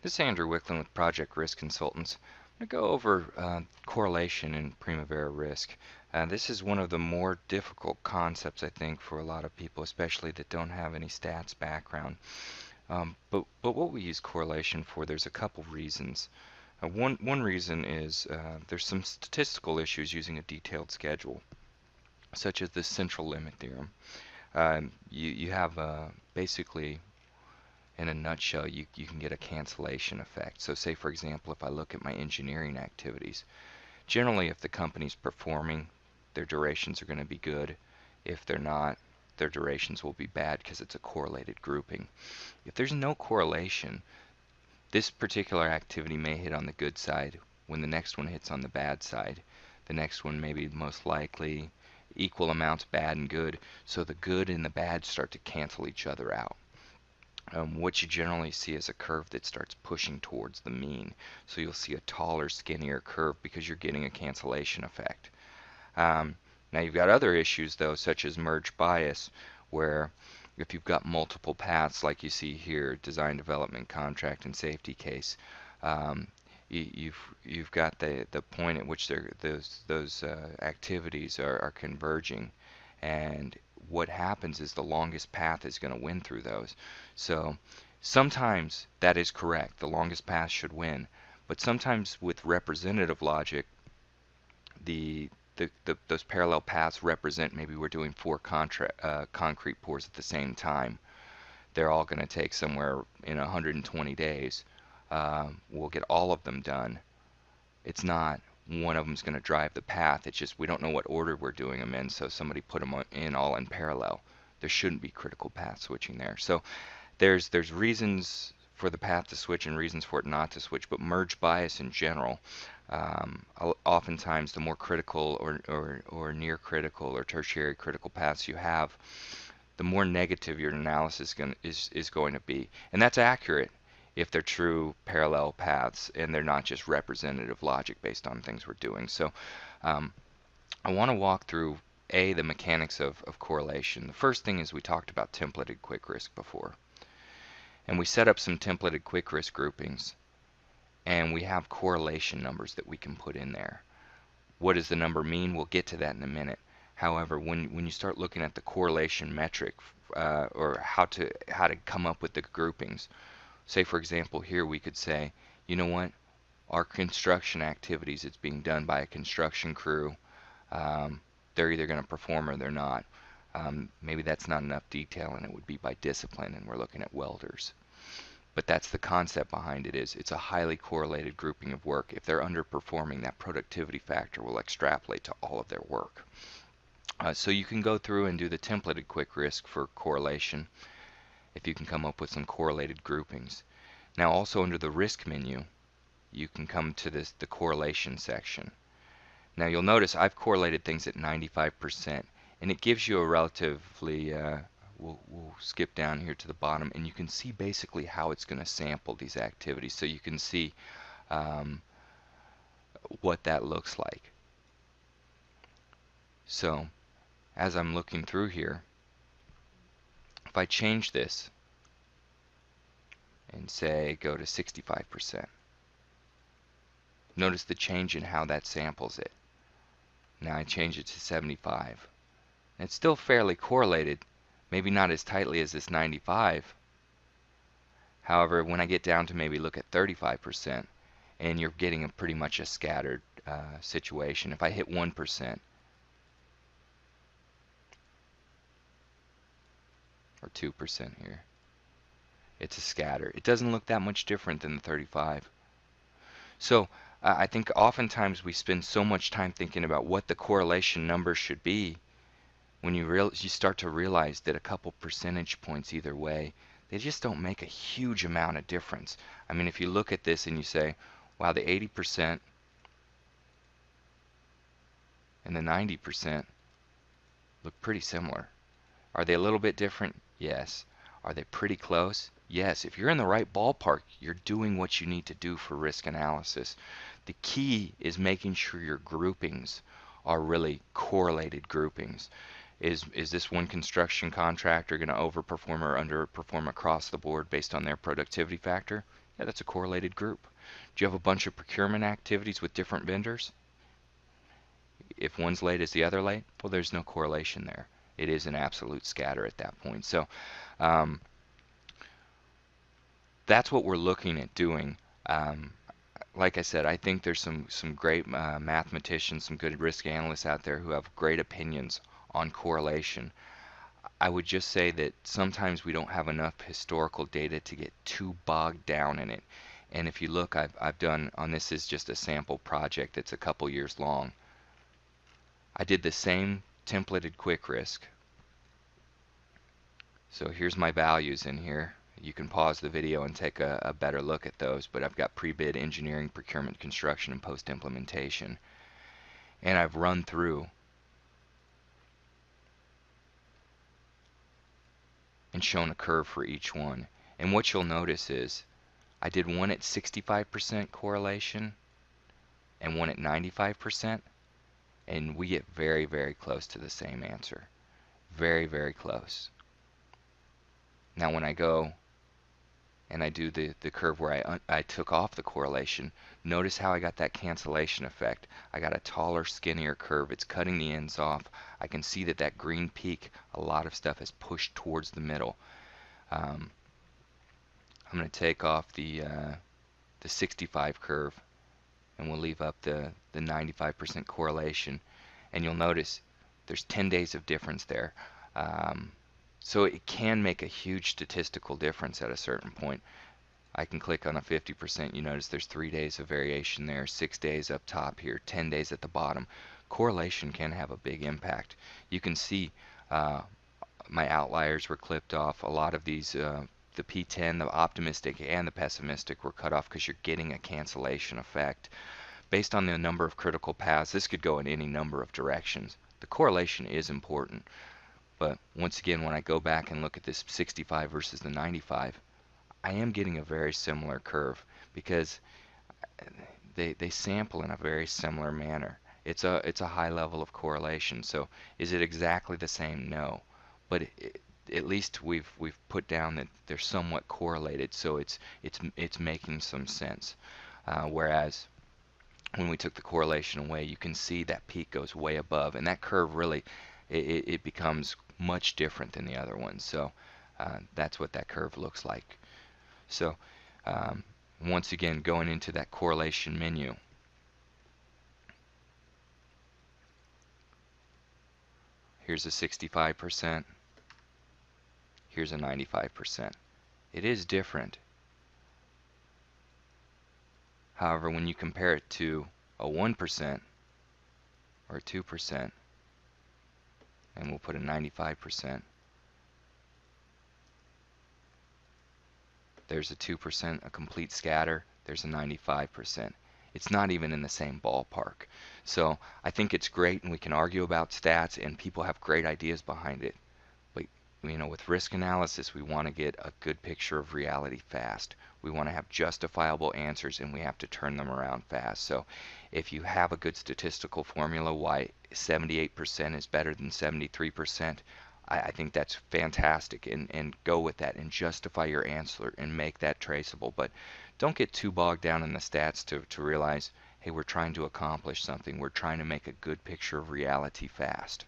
This is Andrew Wicklund with Project Risk Consultants. I'm going to go over correlation in Primavera Risk. This is one of the more difficult concepts, I think, for a lot of people, especially that don't have any stats background. But what we use correlation for, there's a couple reasons. One reason is there's some statistical issues using a detailed schedule, such as the central limit theorem. You have basically, in a nutshell, you can get a cancellation effect. So say, for example, if I look at my engineering activities, generally if the company's performing, their durations are going to be good. If they're not, their durations will be bad because it's a correlated grouping. If there's no correlation, this particular activity may hit on the good side when the next one hits on the bad side. The next one may be most likely equal amounts bad and good, so the good and the bad start to cancel each other out. What you generally see is a curve that starts pushing towards the mean. So you'll see a taller, skinnier curve because you're getting a cancellation effect. Now you've got other issues though, such as merge bias, where if you've got multiple paths like you see here, design, development, contract, and safety case, you've got the point at which those activities are converging, and what happens is the longest path is going to win through those. So sometimes that is correct, the longest path should win, but sometimes with representative logic, those parallel paths represent, maybe we're doing 4 concrete pours at the same time. They're all going to take somewhere in 120 days. We'll get all of them done. It's not one of them's going to drive the path. It's just we don't know what order we're doing them in, so somebody put them in all in parallel. There shouldn't be critical path switching there. So there's reasons for the path to switch and reasons for it not to switch, but merge bias in general, oftentimes the more critical or near critical or tertiary critical paths you have, the more negative your analysis is going to be. And that's accurate if they're true parallel paths and they're not just representative logic based on things we're doing. So I want to walk through the mechanics of correlation. The first thing is we talked about templated quick risk before. And we set up some templated quick risk groupings, and we have correlation numbers that we can put in there. What does the number mean? We'll get to that in a minute. However, when you start looking at the correlation metric, or how to come up with the groupings, say for example here we could say, you know what, our construction activities, it's being done by a construction crew, they're either going to perform or they're not. Maybe that's not enough detail and it would be by discipline, and we're looking at welders. But that's the concept behind it, is it's a highly correlated grouping of work. If they're underperforming, that productivity factor will extrapolate to all of their work. So you can go through and do the templated quick risk for correlation if you can come up with some correlated groupings. Now also under the risk menu, you can come to the correlation section. Now you'll notice I've correlated things at 95%, and it gives you a relatively, we'll skip down here to the bottom, and you can see basically how it's going to sample these activities. So you can see what that looks like. So as I'm looking through here, if I change this and say go to 65%, notice the change in how that samples it. Now I change it to 75. It's still fairly correlated, maybe not as tightly as this 95. However, when I get down to maybe look at 35%, and you're getting pretty much a scattered situation. If I hit 1%, or 2% here, it's a scatter. It doesn't look that much different than the 35. So I think oftentimes we spend so much time thinking about what the correlation number should be, when you start to realize that a couple percentage points either way, they just don't make a huge amount of difference. I mean, if you look at this and you say, wow, the 80% and the 90% look pretty similar. Are they a little bit different? Yes. Are they pretty close? Yes. If you're in the right ballpark, you're doing what you need to do for risk analysis. The key is making sure your groupings are really correlated groupings. Is this one construction contractor going to overperform or underperform across the board based on their productivity factor? Yeah, that's a correlated group. Do you have a bunch of procurement activities with different vendors? If one's late, is the other late? Well, there's no correlation there. It is an absolute scatter at that point. So um, that's what we're looking at doing. Um, like I said, I think there's some great mathematicians, some good risk analysts out there who have great opinions on correlation. I would just say that sometimes we don't have enough historical data to get too bogged down in it. And if you look, I've done on this is just a sample project that's a couple years long. I did the same templated quick risk. So here's my values in here. You can pause the video and take a better look at those, but I've got pre-bid, engineering, procurement, construction, and post-implementation. And I've run through and shown a curve for each one. And what you'll notice is I did one at 65% correlation and one at 95%, and we get very, very close to the same answer. Very, very close. Now when I go and I do the curve where I took off the correlation, notice how I got that cancellation effect. I got a taller, skinnier curve. It's cutting the ends off. I can see that that green peak, a lot of stuff is pushed towards the middle. I'm going to take off the 65 curve, and we'll leave up the 95% correlation, and you'll notice there's 10 days of difference there. So it can make a huge statistical difference at a certain point. I can click on a 50%. You notice there's 3 days of variation there, 6 days up top here, 10 days at the bottom. Correlation can have a big impact. You can see my outliers were clipped off. A lot of these, the P10, the optimistic and the pessimistic, were cut off because you're getting a cancellation effect. Based on the number of critical paths, this could go in any number of directions. The correlation is important. But once again, when I go back and look at this 65 versus the 95, I am getting a very similar curve because they sample in a very similar manner. It's a high level of correlation. So is it exactly the same? No. But at least we've put down that they're somewhat correlated, so it's making some sense. Whereas when we took the correlation away, you can see that peak goes way above, and that curve really it becomes much different than the other ones. So that's what that curve looks like. So once again, going into that correlation menu, here's a 65%, here's a 95%. It is different. However, when you compare it to a 1% or a 2%, and we'll put a 95%, there's a 2%, a complete scatter, there's a 95%. It's not even in the same ballpark. So I think it's great, and we can argue about stats, and people have great ideas behind it. But with risk analysis, we want to get a good picture of reality fast. We want to have justifiable answers, and we have to turn them around fast. So if you have a good statistical formula why 78% is better than 73%, I think that's fantastic, and go with that and justify your answer and make that traceable. But don't get too bogged down in the stats to realize, hey, we're trying to accomplish something. We're trying to make a good picture of reality fast.